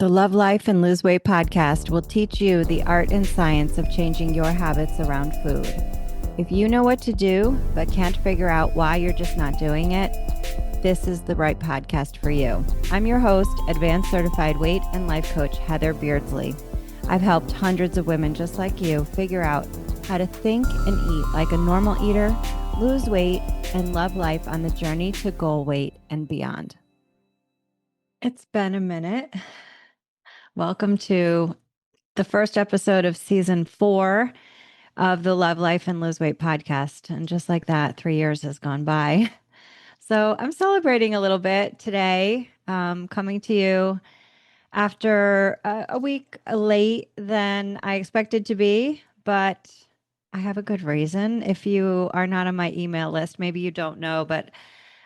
The Love Life and Lose Weight podcast will teach you the art and science of changing your habits around food. If you know what to do, but can't figure out why you're just not doing it, this is the right podcast for you. I'm your host, Advanced Certified Weight and Life Coach Heather Beardsley. I've helped hundreds of women just like you figure out how to think and eat like a normal eater, lose weight, and love life on the journey to goal weight and beyond. It's been a minute. Welcome to the first episode of season 4 of the Love Life and Lose Weight podcast. And just like that, 3 years has gone by. So I'm celebrating a little bit today, coming to you after a week late than I expected to be, but I have a good reason. If you are not on my email list, maybe you don't know, but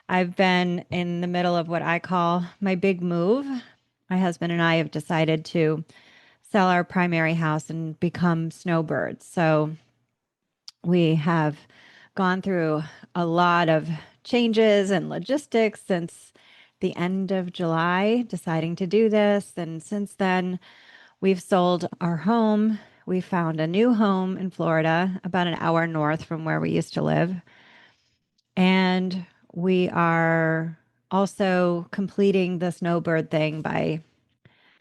I've been in the middle of what I call my big move. My husband and I have decided to sell our primary house and become snowbirds. So we have gone through a lot of changes and logistics since the end of July, deciding to do this. And since then, we've sold our home. We found a new home in Florida, about an hour north from where we used to live. And we are also completing the snowbird thing by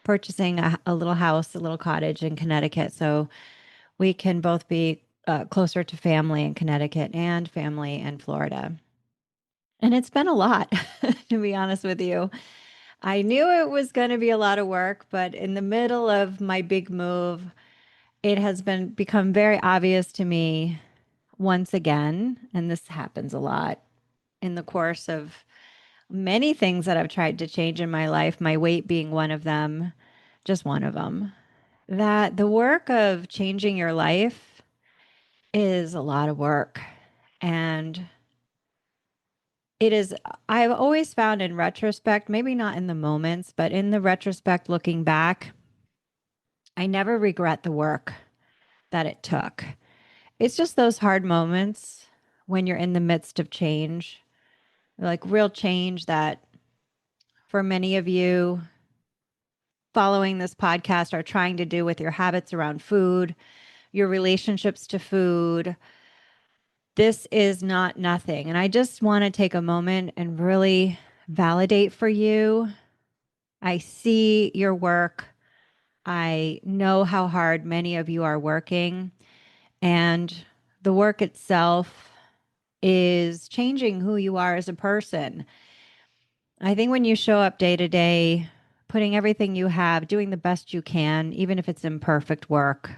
purchasing a little house, a little cottage in Connecticut. So we can both be closer to family in Connecticut and family in Florida. And it's been a lot, to be honest with you. I knew it was going to be a lot of work, but in the middle of my big move, it has become very obvious to me once again, and this happens a lot in the course of many things that I've tried to change in my life, my weight being one of them, just one of them, that the work of changing your life is a lot of work. And it is, I've always found in retrospect, maybe not in the moments, but in the retrospect, looking back, I never regret the work that it took. It's just those hard moments when you're in the midst of change, like real change that for many of you following this podcast are trying to do with your habits around food, your relationships to food. This is not nothing. And I just want to take a moment and really validate for you. I see your work. I know how hard many of you are working. And the work itself is changing who you are as a person. I think when you show up day to day, putting everything you have, doing the best you can, even if it's imperfect work,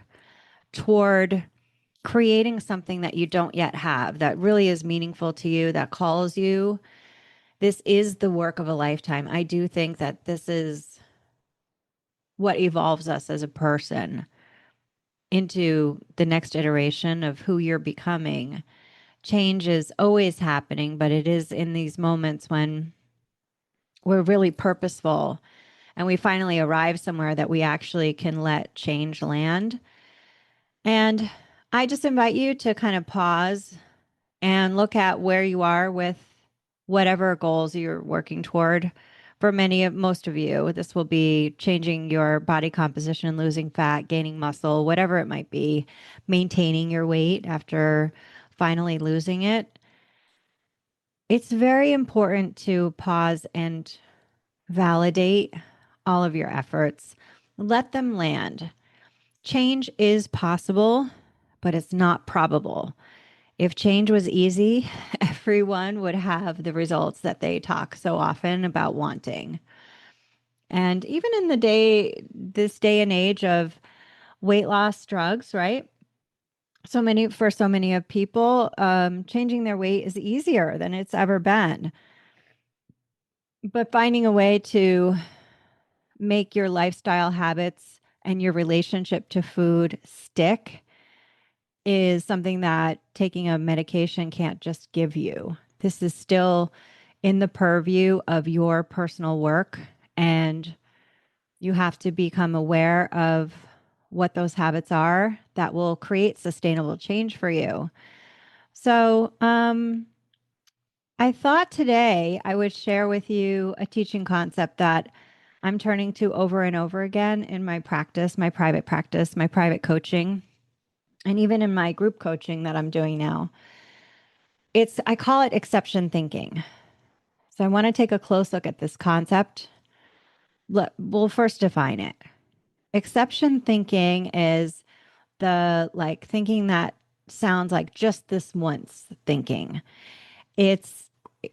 toward creating something that you don't yet have that really is meaningful to you, that calls you. This is the work of a lifetime. I do think that this is what evolves us as a person into the next iteration of who you're becoming. Change is always happening, but it is in these moments when we're really purposeful and we finally arrive somewhere that we actually can let change land. And I just invite you to kind of pause and look at where you are with whatever goals you're working toward. For most of you, this will be changing your body composition, losing fat, gaining muscle, whatever it might be, maintaining your weight after finally losing it. It's very important to pause and validate all of your efforts. Let them land. Change is possible, but it's not probable. If change was easy, everyone would have the results that they talk so often about wanting. And even in this day and age of weight loss drugs, right? For so many of people, changing their weight is easier than it's ever been. But finding a way to make your lifestyle habits and your relationship to food stick is something that taking a medication can't just give you. This is still in the purview of your personal work, and you have to become aware of what those habits are that will create sustainable change for you. So, I thought today I would share with you a teaching concept that I'm turning to over and over again in my practice, my private coaching, and even in my group coaching that I'm doing now. I call it exception thinking. So I want to take a close look at this concept. We'll first define it. Exception thinking is the thinking that sounds like just this once thinking. It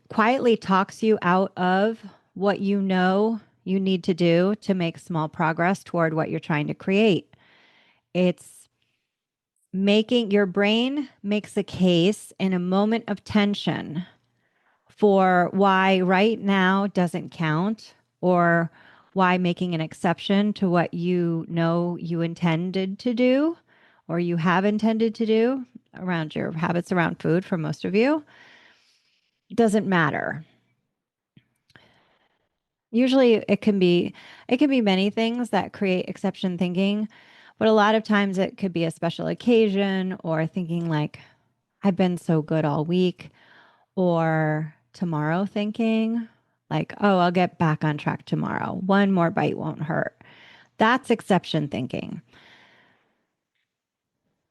quietly talks you out of what you know you need to do to make small progress toward what you're trying to create. It's making your brain makes a case in a moment of tension for why right now doesn't count, or why making an exception to what you know you intended to do or you have intended to do around your habits around food for most of you doesn't matter. Usually it can be many things that create exception thinking, but a lot of times it could be a special occasion or thinking like I've been so good all week, or tomorrow thinking like, oh, I'll get back on track tomorrow. One more bite won't hurt. That's exception thinking.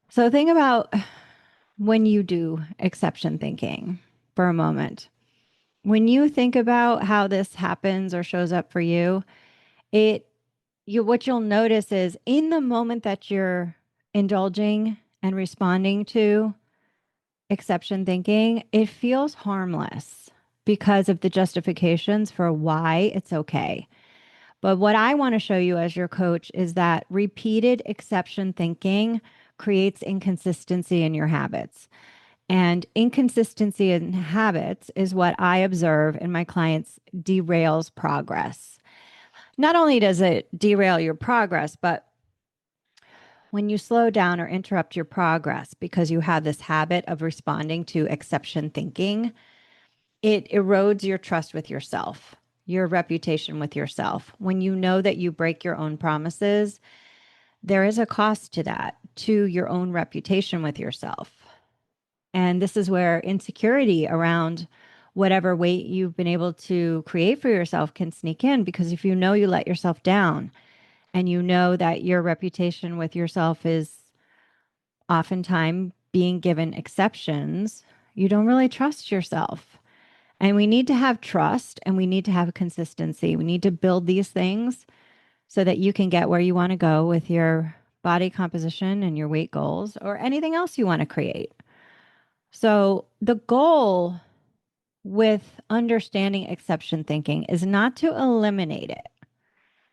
So think about when you do exception thinking for a moment. When you think about how this happens or shows up for you, what you'll notice is in the moment that you're indulging and responding to exception thinking, it feels harmless because of the justifications for why it's okay. But what I want to show you as your coach is that repeated exception thinking creates inconsistency in your habits. And inconsistency in habits is what I observe in my clients derails progress. Not only does it derail your progress, but when you slow down or interrupt your progress because you have this habit of responding to exception thinking, it erodes your trust with yourself, your reputation with yourself. When you know that you break your own promises, there is a cost to that, to your own reputation with yourself. And this is where insecurity around whatever weight you've been able to create for yourself can sneak in, because if you know you let yourself down and you know that your reputation with yourself is oftentimes being given exceptions, you don't really trust yourself. And we need to have trust and we need to have consistency. We need to build these things so that you can get where you want to go with your body composition and your weight goals or anything else you want to create. So the goal with understanding exception thinking is not to eliminate it,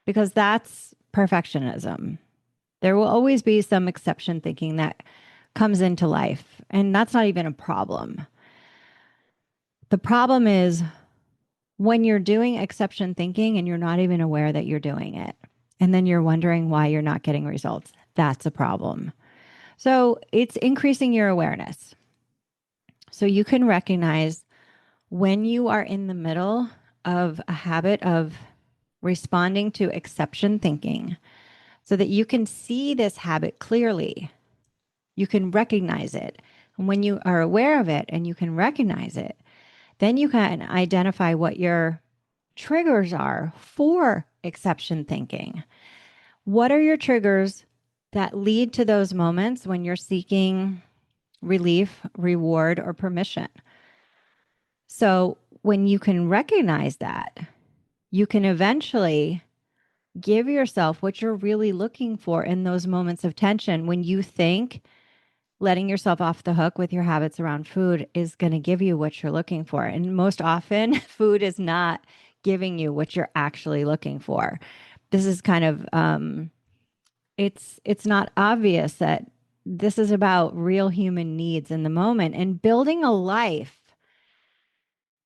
because that's perfectionism. There will always be some exception thinking that comes into life, and that's not even a problem. The problem is when you're doing exception thinking and you're not even aware that you're doing it, and then you're wondering why you're not getting results. That's a problem. So it's increasing your awareness. So you can recognize when you are in the middle of a habit of responding to exception thinking, so that you can see this habit clearly. You can recognize it. And when you are aware of it and you can recognize it, then you can identify what your triggers are for exception thinking. What are your triggers that lead to those moments when you're seeking relief, reward, or permission? So when you can recognize that, you can eventually give yourself what you're really looking for in those moments of tension when you think letting yourself off the hook with your habits around food is going to give you what you're looking for. And most often, food is not giving you what you're actually looking for. This is kind of, it's not obvious that this is about real human needs in the moment and building a life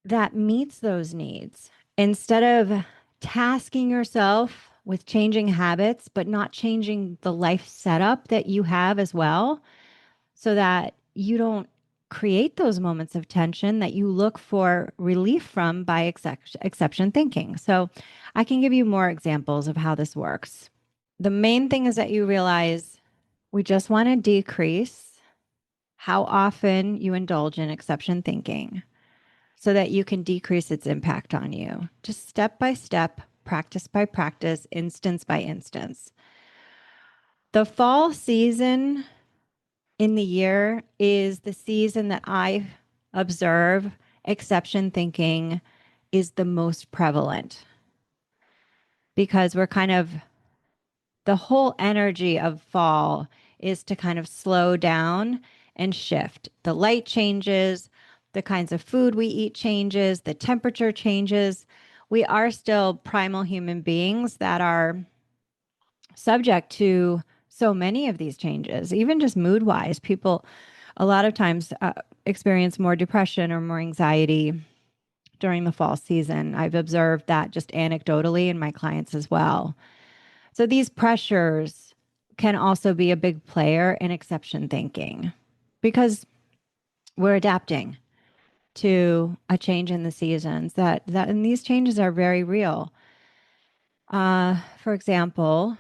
that meets those needs instead of tasking yourself with changing habits, but not changing the life setup that you have as well, so that you don't create those moments of tension that you look for relief from by exception thinking. So I can give you more examples of how this works. The main thing is that you realize we just want to decrease how often you indulge in exception thinking so that you can decrease its impact on you. Just step by step, practice by practice, instance by instance. The fall season in the year is the season that I observe exception thinking is the most prevalent because we're kind of the whole energy of fall is to kind of slow down and shift. The light changes, the kinds of food we eat changes, the temperature changes. We are still primal human beings that are subject to so many of these changes, even just mood wise. People a lot of times experience more depression or more anxiety during the fall season. I've observed that just anecdotally in my clients as well. So these pressures can also be a big player in exception thinking because we're adapting to a change in the seasons that and these changes are very real. For example,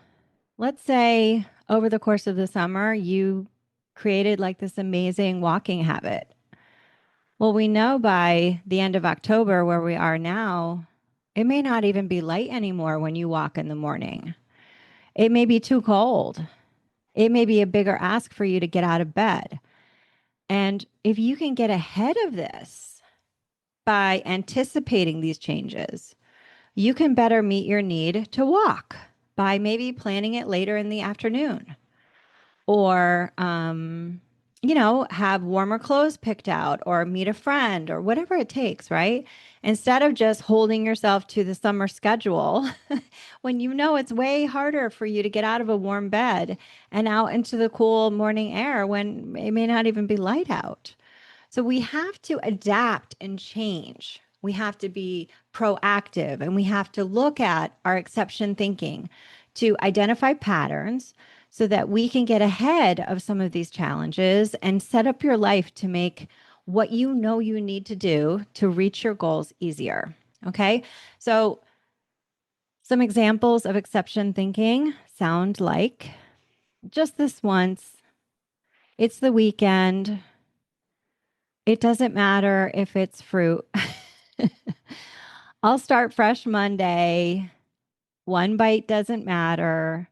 let's say over the course of the summer, you created like this amazing walking habit. Well, we know by the end of October, where we are now, it may not even be light anymore when you walk in the morning. It may be too cold. It may be a bigger ask for you to get out of bed. And if you can get ahead of this by anticipating these changes, you can better meet your need to walk by maybe planning it later in the afternoon or, have warmer clothes picked out or meet a friend or whatever it takes, right? Instead of just holding yourself to the summer schedule when you know it's way harder for you to get out of a warm bed and out into the cool morning air when it may not even be light out. So we have to adapt and change. We have to be proactive and we have to look at our exception thinking to identify patterns so that we can get ahead of some of these challenges and set up your life to make what you know you need to do to reach your goals easier. Okay. So some examples of exception thinking sound like just this once. It's the weekend. It doesn't matter if it's fruit. I'll start fresh Monday. One bite doesn't matter.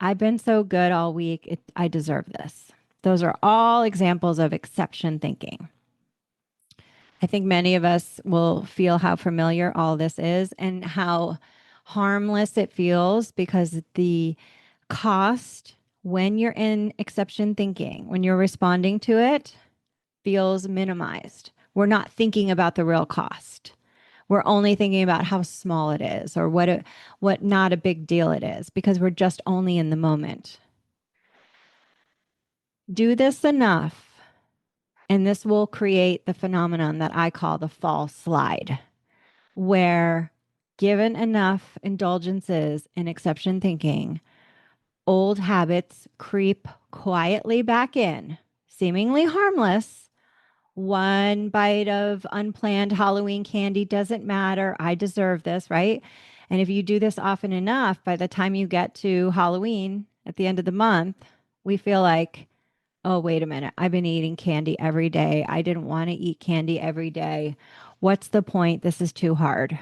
I've been so good all week. I deserve this. Those are all examples of exception thinking. I think many of us will feel how familiar all this is and how harmless it feels because the cost when you're in exception thinking, when you're responding to it, feels minimized. We're not thinking about the real cost. We're only thinking about how small it is or what not a big deal it is because we're just only in the moment. Do this enough, and this will create the phenomenon that I call the fall slide, where given enough indulgences in exception thinking, old habits creep quietly back in, seemingly harmless. One bite of unplanned Halloween candy doesn't matter. I deserve this, right? And if you do this often enough, by the time you get to Halloween at the end of the month, we feel like, oh, wait a minute. I've been eating candy every day. I didn't want to eat candy every day. What's the point? This is too hard.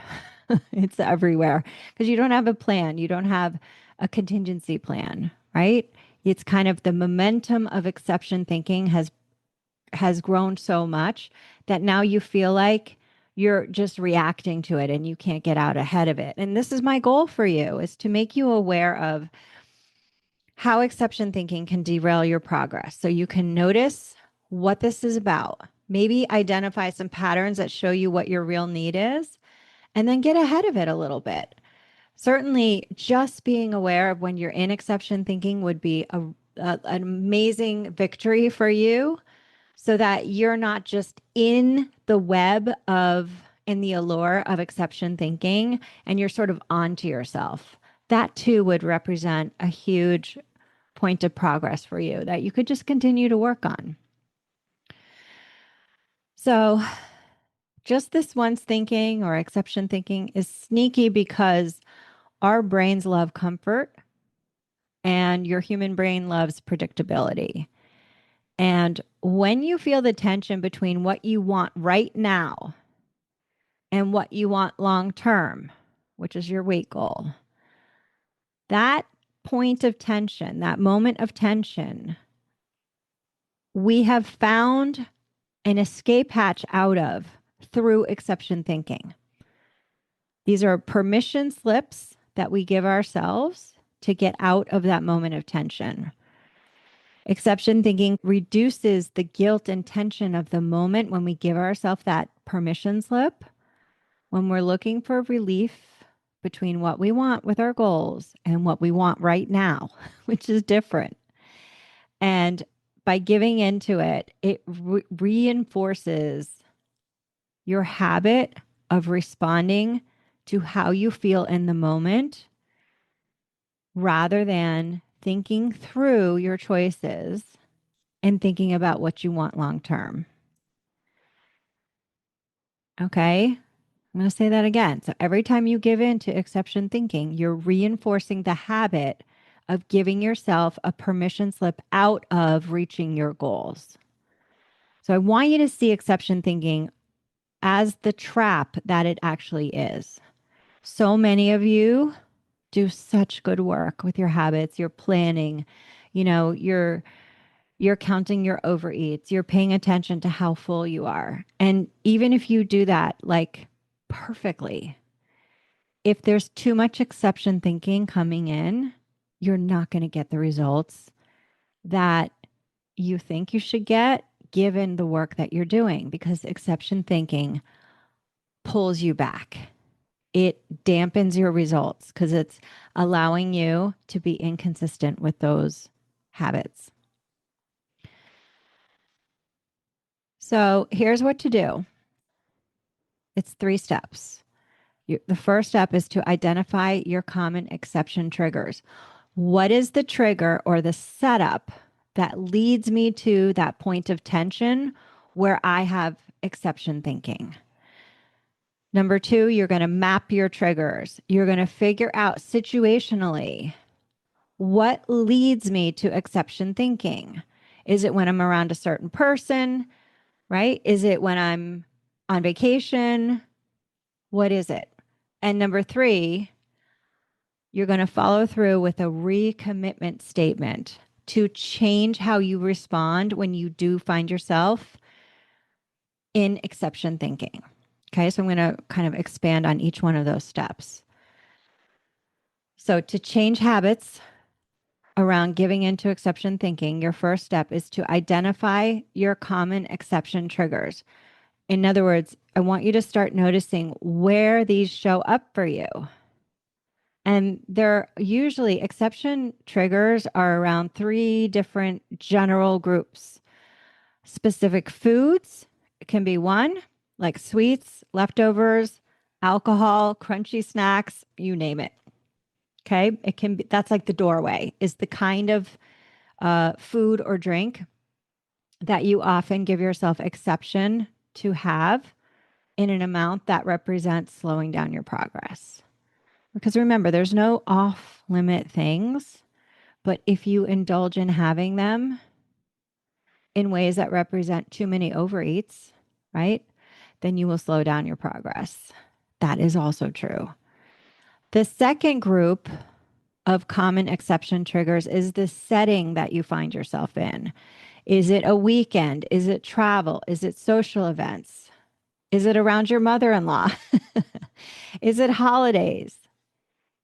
It's everywhere because you don't have a plan. You don't have a contingency plan, right? It's kind of the momentum of exception thinking has grown so much that now you feel like you're just reacting to it and you can't get out ahead of it. And this is my goal for you is to make you aware of how exception thinking can derail your progress. So you can notice what this is about. Maybe identify some patterns that show you what your real need is and then get ahead of it a little bit. Certainly, just being aware of when you're in exception thinking would be an amazing victory for you so that you're not just in the web of in the allure of exception thinking and you're sort of onto yourself. That too would represent a huge point of progress for you that you could just continue to work on. So, just this once thinking or exception thinking is sneaky because our brains love comfort and your human brain loves predictability. And when you feel the tension between what you want right now and what you want long term, which is your weight goal, that point of tension, that moment of tension, we have found an escape hatch out of through exception thinking. These are permission slips that we give ourselves to get out of that moment of tension. Exception thinking reduces the guilt and tension of the moment when we give ourselves that permission slip, when we're looking for relief between what we want with our goals and what we want right now, which is different. And by giving into it, it reinforces your habit of responding to how you feel in the moment rather than thinking through your choices and thinking about what you want long term. Okay, I'm going to say that again. So every time you give in to exception thinking, you're reinforcing the habit of giving yourself a permission slip out of reaching your goals. So I want you to see exception thinking as the trap that it actually is. So many of you do such good work with your habits, your planning, you're counting your overeats, you're paying attention to how full you are. And even if you do that like perfectly, if there's too much exception thinking coming in, you're not going to get the results that you think you should get given the work that you're doing, because exception thinking pulls you back. It dampens your results because it's allowing you to be inconsistent with those habits. So here's what to do. It's 3 steps. The first step is to identify your common exception triggers. What is the trigger or the setup that leads me to that point of tension where I have exception thinking? Number 2, you're going to map your triggers. You're going to figure out situationally what leads me to exception thinking. Is it when I'm around a certain person, right? Is it when I'm on vacation? What is it? And number 3, you're going to follow through with a recommitment statement to change how you respond when you do find yourself in exception thinking. Okay, so I'm going to kind of expand on each one of those steps. So to change habits around giving into exception thinking, your first step is to identify your common exception triggers. In other words, I want you to start noticing where these show up for you. And they're usually exception triggers are around 3 different general groups. Specific foods can be one, like sweets, leftovers, alcohol, crunchy snacks, you name it. Okay. It can be, that's like the doorway, is the kind of food or drink that you often give yourself exception to have in an amount that represents slowing down your progress. Because remember, there's no off limit things, but if you indulge in having them in ways that represent too many overeats, right, then you will slow down your progress. That is also true. The second group of common exception triggers is the setting that you find yourself in. Is it a weekend? Is it travel? Is it social events? Is it around your mother-in-law? Is it holidays?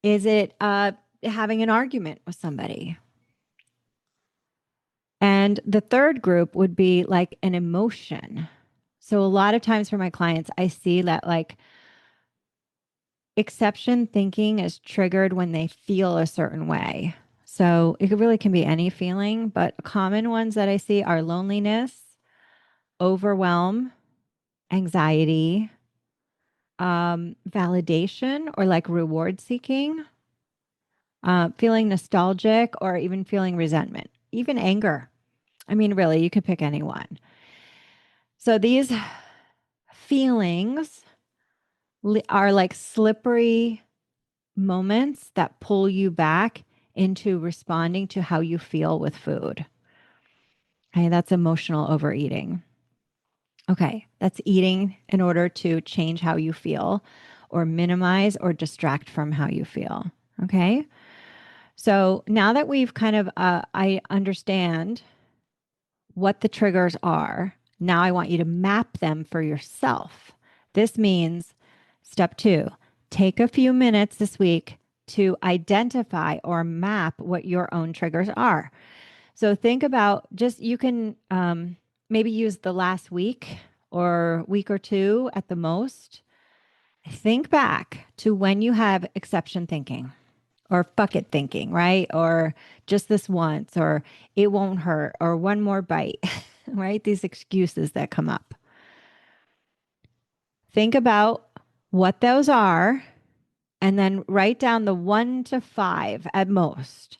Is it having an argument with somebody? And the third group would be like an emotion. So a lot of times for my clients, I see that like exception thinking is triggered when they feel a certain way. So it really can be any feeling, but common ones that I see are loneliness, overwhelm, anxiety, validation or like reward seeking, feeling nostalgic, or even feeling resentment, even anger. I mean, really, you could pick any one. So these feelings are like slippery moments that pull you back into responding to how you feel with food. Okay, that's emotional overeating. Okay, that's eating in order to change how you feel or minimize or distract from how you feel. Okay. So now that we've kind of, I understand what the triggers are, now I want you to map them for yourself. This means step 2, take a few minutes this week to identify or map what your own triggers are. So think about just, you can maybe use the last week or week or two at the most. Think back to when you have exception thinking or fuck it thinking, right? Or just this once, or it won't hurt, or one more bite, right? These excuses that come up. Think about what those are and then write down the 1 to 5 at most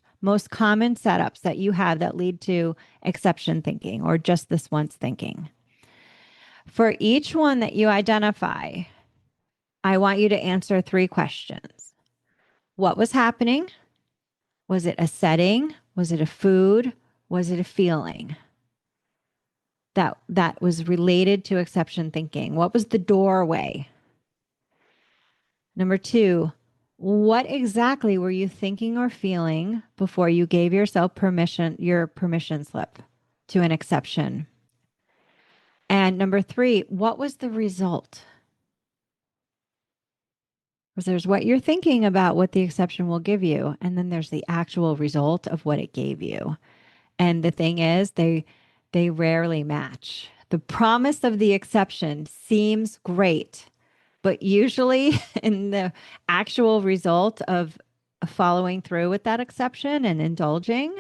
common setups that you have that lead to exception thinking or just this once thinking. For each one that you identify, I want you to answer 3 questions. What was happening? Was it a setting? Was it a food? Was it a feeling that was related to exception thinking? What was the doorway? Number 2, what exactly were you thinking or feeling before you gave yourself your permission slip to an exception? And number 3, what was the result? Because there's what you're thinking about what the exception will give you, and then there's the actual result of what it gave you. And the thing is, they rarely match. The promise of the exception seems great, but usually in the actual result of following through with that exception and indulging,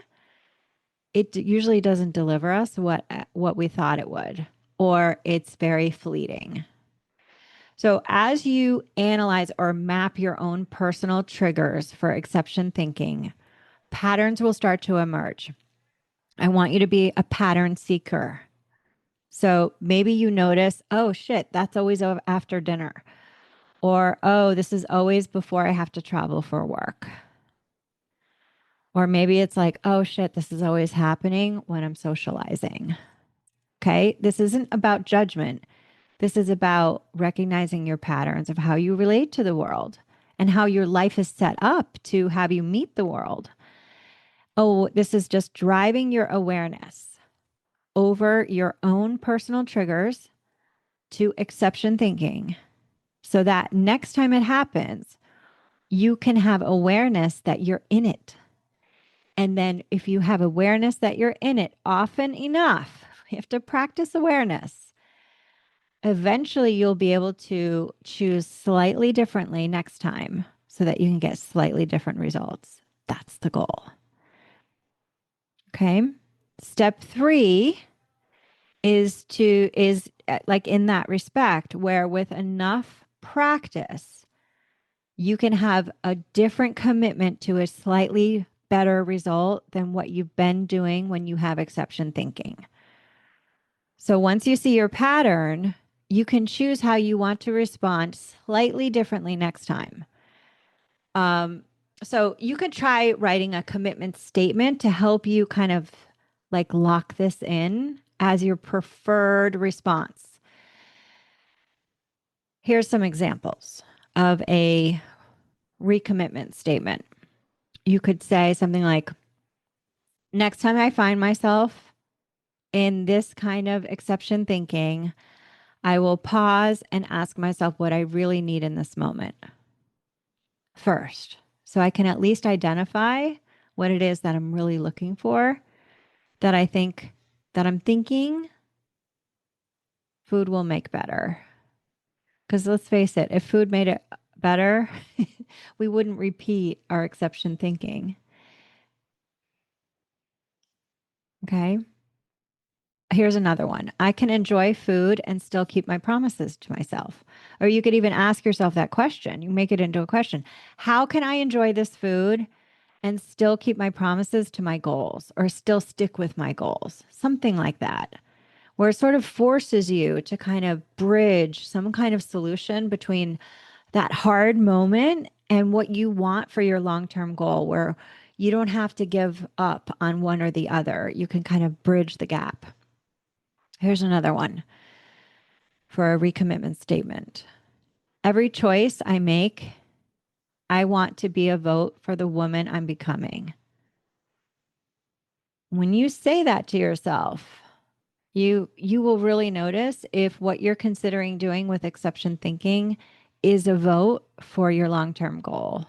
it usually doesn't deliver us what we thought it would, or it's very fleeting. So as you analyze or map your own personal triggers for exception thinking, patterns will start to emerge. I want you to be a pattern seeker. So maybe you notice, oh shit, that's always after dinner. Or, oh, this is always before I have to travel for work. Or maybe it's like, oh shit, this is always happening when I'm socializing. Okay. This isn't about judgment. This is about recognizing your patterns of how you relate to the world and how your life is set up to have you meet the world. Oh, this is just driving your awareness over your own personal triggers to exception thinking so that next time it happens, you can have awareness that you're in it. And then if you have awareness that you're in it often enough, you have to practice awareness. Eventually, you'll be able to choose slightly differently next time so that you can get slightly different results. That's the goal. Okay. Step 3 is like in that respect, where with enough practice, you can have a different commitment to a slightly better result than what you've been doing when you have exception thinking. So once you see your pattern, you can choose how you want to respond slightly differently next time. So you could try writing a commitment statement to help you kind of like lock this in as your preferred response. Here's some examples of a recommitment statement. You could say something like, next time I find myself in this kind of exception thinking, I will pause and ask myself what I really need in this moment first. So I can at least identify what it is that I'm really looking for, that I think that I'm thinking food will make better. Because let's face it, if food made it better, we wouldn't repeat our exception thinking. Okay. Here's another one. I can enjoy food and still keep my promises to myself. Or you could even ask yourself that question. You make it into a question. How can I enjoy this food and still keep my promises to my goals or still stick with my goals? Something like that, where it sort of forces you to kind of bridge some kind of solution between that hard moment and what you want for your long-term goal, where you don't have to give up on one or the other. You can kind of bridge the gap. Here's another one for a recommitment statement. Every choice I make, I want to be a vote for the woman I'm becoming. When you say that to yourself, you will really notice if what you're considering doing with exception thinking is a vote for your long-term goal.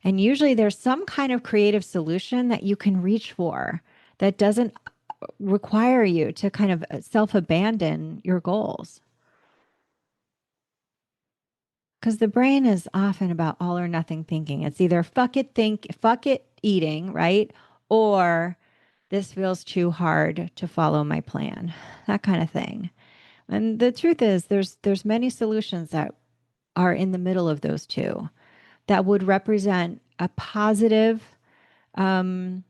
And usually there's some kind of creative solution that you can reach for that doesn't require you to kind of self-abandon your goals. Because the brain is often about all or nothing thinking. It's either fuck it eating, right? Or this feels too hard to follow my plan. That kind of thing. And the truth is there's many solutions that are in the middle of those two that would represent a positive point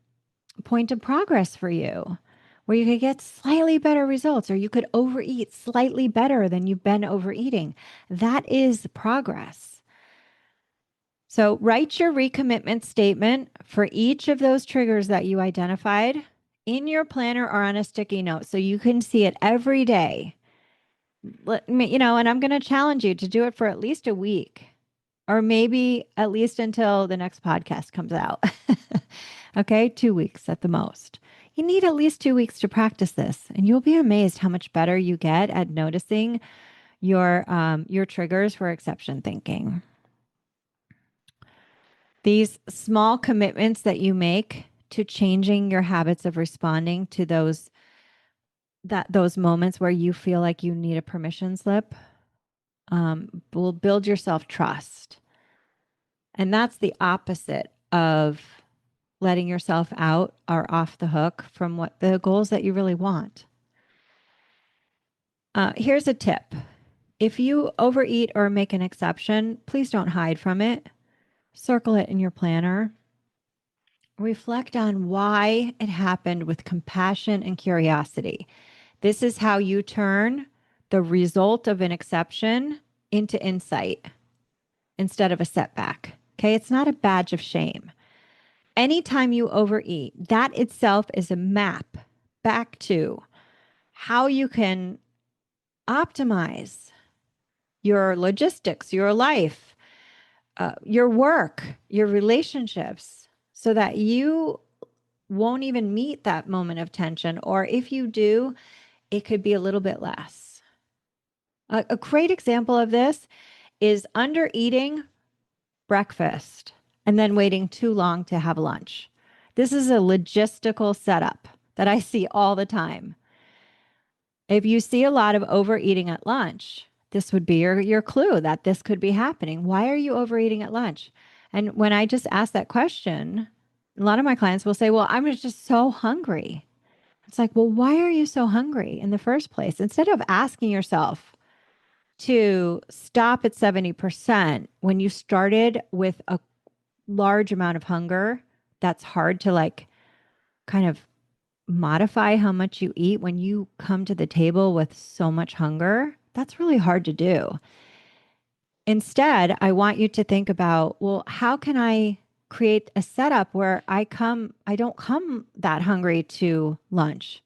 of progress for you, where you could get slightly better results, or you could overeat slightly better than you've been overeating. That is progress. So write your recommitment statement for each of those triggers that you identified in your planner or on a sticky note so you can see it every day. Let me, and I'm going to challenge you to do it for at least a week, or maybe at least until the next podcast comes out. Okay, 2 weeks at the most. You need at least 2 weeks to practice this, and you'll be amazed how much better you get at noticing your triggers for exception thinking. These small commitments that you make to changing your habits of responding to those moments where you feel like you need a permission slip will build your self-trust. And that's the opposite of letting yourself out or off the hook from what the goals that you really want. Here's a tip. If you overeat or make an exception, please don't hide from it. Circle it in your planner. Reflect on why it happened with compassion and curiosity. This is how you turn the result of an exception into insight instead of a setback. Okay, it's not a badge of shame. Anytime you overeat, that itself is a map back to how you can optimize your logistics, your life, your work, your relationships, so that you won't even meet that moment of tension. Or if you do, it could be a little bit less. A great example of this is under eating breakfast and then waiting too long to have lunch. This is a logistical setup that I see all the time. If you see a lot of overeating at lunch, this would be your clue that this could be happening. Why are you overeating at lunch? And when I just ask that question, a lot of my clients will say, well, I'm just so hungry. It's like, well, why are you so hungry in the first place? Instead of asking yourself to stop at 70% when you started with a large amount of hunger, that's hard to kind of modify how much you eat when you come to the table with so much hunger. That's really hard to do. Instead, I want you to think about, well, how can I create a setup where I don't come that hungry to lunch?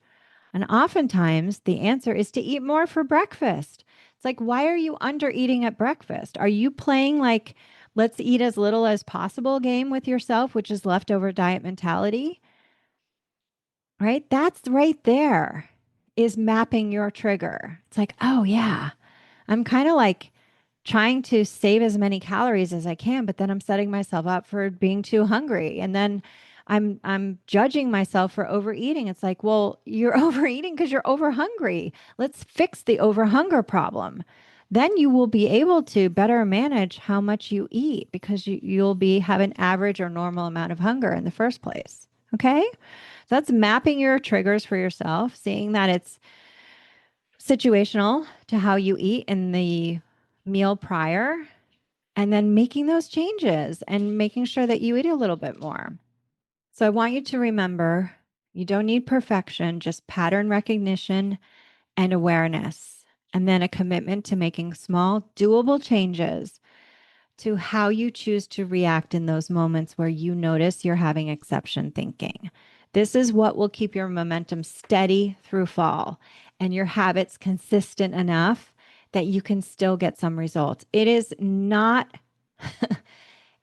And oftentimes the answer is to eat more for breakfast. It's like, why are you under eating at breakfast? Are you playing let's eat as little as possible game with yourself, which is leftover diet mentality? Right? That's right there is mapping your trigger. It's like, oh yeah, I'm kind of trying to save as many calories as I can, but then I'm setting myself up for being too hungry. And then I'm judging myself for overeating. It's like, well, you're overeating because you're over hungry. Let's fix the over hunger problem. Then you will be able to better manage how much you eat because you'll have an average or normal amount of hunger in the first place. Okay? So that's mapping your triggers for yourself, seeing that it's situational to how you eat in the meal prior, and then making those changes and making sure that you eat a little bit more. So I want you to remember, you don't need perfection, just pattern recognition and awareness, and then a commitment to making small, doable changes to how you choose to react in those moments where you notice you're having exception thinking. This is what will keep your momentum steady through fall and your habits consistent enough that you can still get some results. It is not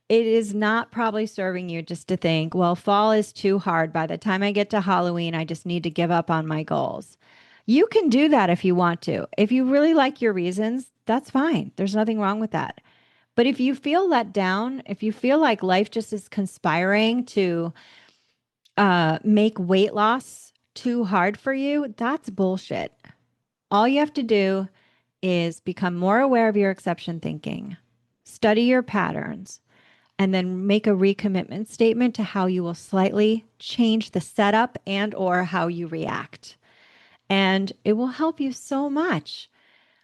it is not probably serving you just to think, well, fall is too hard. By the time I get to Halloween, I just need to give up on my goals. You can do that if you want to. If you really like your reasons, that's fine. There's nothing wrong with that. But if you feel let down, if you feel like life just is conspiring to make weight loss too hard for you, that's bullshit. All you have to do is become more aware of your exception thinking, study your patterns, and then make a recommitment statement to how you will slightly change the setup and or how you react. And it will help you so much.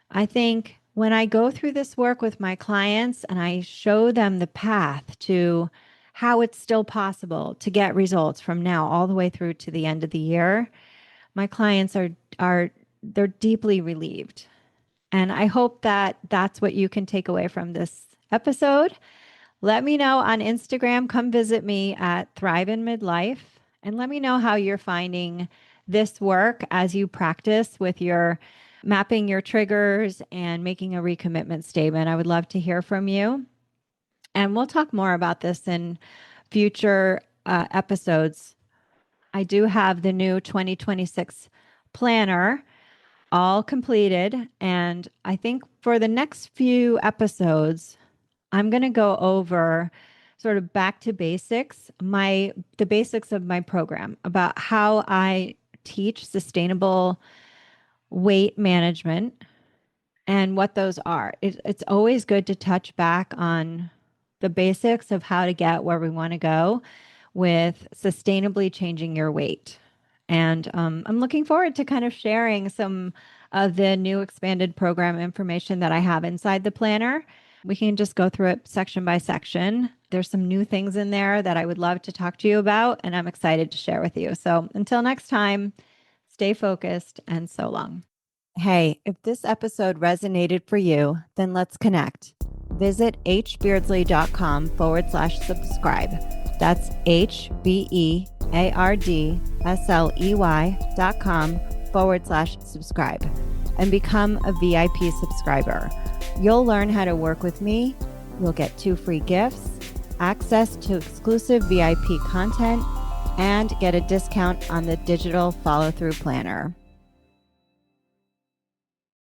I think when I go through this work with my clients and I show them the path to how it's still possible to get results from now all the way through to the end of the year, my clients are they're deeply relieved. And I hope that that's what you can take away from this episode. Let me know on Instagram. Come visit me at Thrive in Midlife and let me know how you're finding this work as you practice with your mapping your triggers and making a recommitment statement. I would love to hear from you. And we'll talk more about this in future episodes. I do have the new 2026 planner all completed. And I think for the next few episodes, I'm going to go over sort of back to basics, the basics of my program about how I teach sustainable weight management and what those are. It's always good to touch back on the basics of how to get where we want to go with sustainably changing your weight. And I'm looking forward to kind of sharing some of the new expanded program information that I have inside the planner. We can just go through it section by section. There's some new things in there that I would love to talk to you about, and I'm excited to share with you. So until next time, stay focused and so long. Hey, if this episode resonated for you, then let's connect. Visit hbeardsley.com/subscribe. That's HBEARDSLEY.com/subscribe and become a VIP subscriber. You'll learn how to work with me. You'll get 2 free gifts, access to exclusive VIP content, and get a discount on the digital follow-through planner.